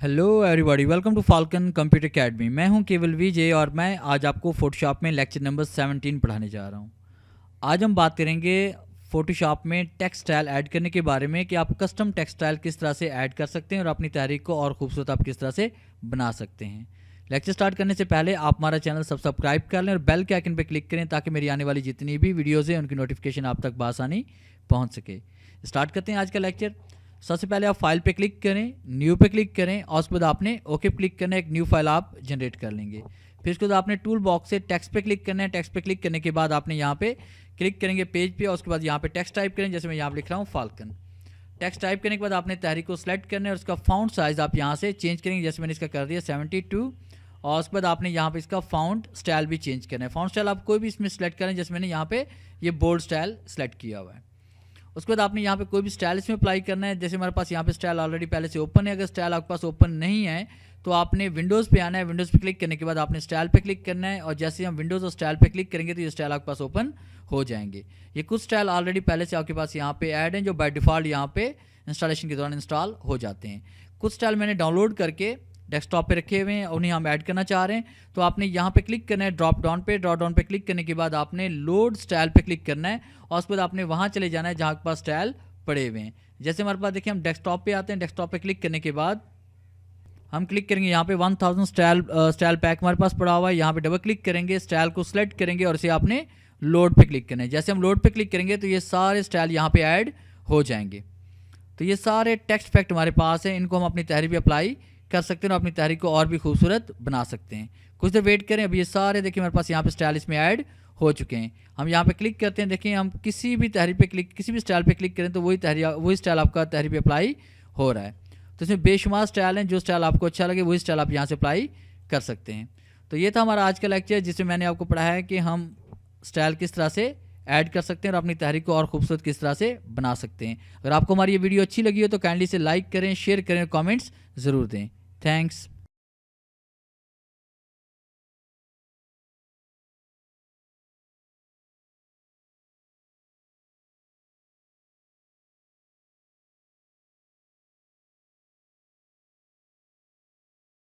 Hello everybody, welcome to Falcon computer academy. मैं हूं केवल विजय और मैं आज आपको फोटोशॉप में लेक्चर नंबर 17 पढ़ाने जा रहा हूं। आज हम बात करेंगे फोटोशॉप में टेक्स्ट स्टाइल ऐड करने के बारे में कि आप कस्टम टेक्स्ट स्टाइल किस तरह से ऐड कर सकते हैं और अपनी तहरीक को और खूबसूरत आप किस तरह से बना सकते हैं। लेक्चर स्टार्ट करने से पहले आप हमारा चैनल सब्सक्राइब कर लें और बेल के आइकन पर क्लिक करें ताकि मेरी आने वाली जितनी भी वीडियोज़ हैं उनकी नोटिफिकेशन आप तक बआसानी पहुँच सके। स्टार्ट करते हैं आज का लेक्चर। सबसे पहले आप फाइल पे क्लिक करें, न्यू पे क्लिक करें और उसके बाद आपने ओके पे क्लिक करना है। एक न्यू फाइल आप जनरेट कर लेंगे। फिर उसके बाद आपने टूल बॉक्स से टेक्स्ट पे क्लिक करना है। टेक्स्ट पे क्लिक करने के बाद आपने यहाँ पे क्लिक करेंगे पेज पे और उसके बाद यहाँ पे टेक्स्ट टाइप करें। जैसे मैं यहाँ पे लिख रहा हूँ फाल्कन। टेक्स्ट टाइप करने के बाद आपने तहरीक को सिलेक्ट करना है और उसका फाउंट साइज़ आप यहाँ से चेंज करेंगे। जैसे मैंने इसका कर दिया 72 और उसके बाद आपने यहाँ पे इसका फाउंट स्टाइल भी चेंज करना है। फाउंट स्टाइल आप कोई भी इसमें सेलेक्ट करें। जैसे मैंने यहाँ पे ये बोल्ड स्टाइल सेलेक्ट किया हुआ है। उसके बाद आपने यहाँ पे कोई भी स्टाइल इसमें अप्लाई करना है। जैसे हमारे पास यहाँ पे स्टाइल ऑलरेडी पहले से ओपन है। अगर स्टाइल आपके पास ओपन नहीं है तो आपने विंडोज़ पे आना है। विंडोज़ पे क्लिक करने के बाद आपने स्टाइल पे क्लिक करना है और जैसे हम विंडोज़ और स्टाइल पे क्लिक करेंगे तो ये स्टाइल आपके पास ओपन हो जाएंगे। ये कुछ स्टाइल ऑलरेडी पहले से आपके पास यहाँ पे ऐड हैं जो बाय डिफ़ॉल्ट यहाँ पे इंस्टॉलेशन के दौरान इंस्टॉल हो जाते हैं। कुछ स्टाइल मैंने डाउनलोड करके डेस्कटॉप पे रखे हुए हैं, उन्हें हम ऐड करना चाह रहे हैं। तो आपने यहाँ पे क्लिक करना है ड्रॉप डाउन पे क्लिक करने के बाद आपने लोड स्टाइल पे क्लिक करना है और उसके बाद आपने वहाँ चले जाना है जहाँ के पास स्टाइल पड़े हुए हैं। जैसे हमारे पास देखिए हम डेस्कटॉप पे आते हैं। डेस्कटॉप पे क्लिक करने के बाद हम क्लिक करेंगे यहाँ पे 1000 स्टाइल पैक हमारे पास पड़ा हुआ है। यहाँ पे डबल क्लिक करेंगे, स्टाइल को सिलेक्ट करेंगे और इसे आपने लोड पे क्लिक करना है। जैसे हम लोड पे क्लिक करेंगे तो ये सारे स्टाइल यहाँ पे ऐड हो जाएंगे। तो ये सारे टेक्स्ट इफेक्ट हमारे पास हैं, इनको हम अपनी तहरीर पे अप्लाई कर सकते हैं और अपनी तहरीर को और भी खूबसूरत बना सकते हैं। कुछ देर वेट करें। अब ये सारे देखिए हमारे पास यहाँ पे स्टाइल इसमें ऐड हो चुके हैं। हम यहाँ पे क्लिक करते हैं। देखिए हम किसी भी तहरीर पे क्लिक किसी भी स्टाइल पे क्लिक करें तो वही स्टाइल आपका तहरीर पे अप्लाई हो रहा है। तो इसमें बेशुमार स्टाइल हैं, जो स्टाइल आपको अच्छा लगे वही स्टाइल आप यहाँ से अप्लाई कर सकते हैं। तो ये था हमारा आज का लेक्चर जिसमें मैंने आपको पढ़ाया है कि हम स्टाइल किस तरह से ऐड कर सकते हैं और अपनी तहरीर को और खूबसूरत किस तरह से बना सकते हैं। अगर आपको हमारी ये वीडियो अच्छी लगी हो तो काइंडली से लाइक करें, शेयर करें और कमेंट्स ज़रूर दें। थैंक्स।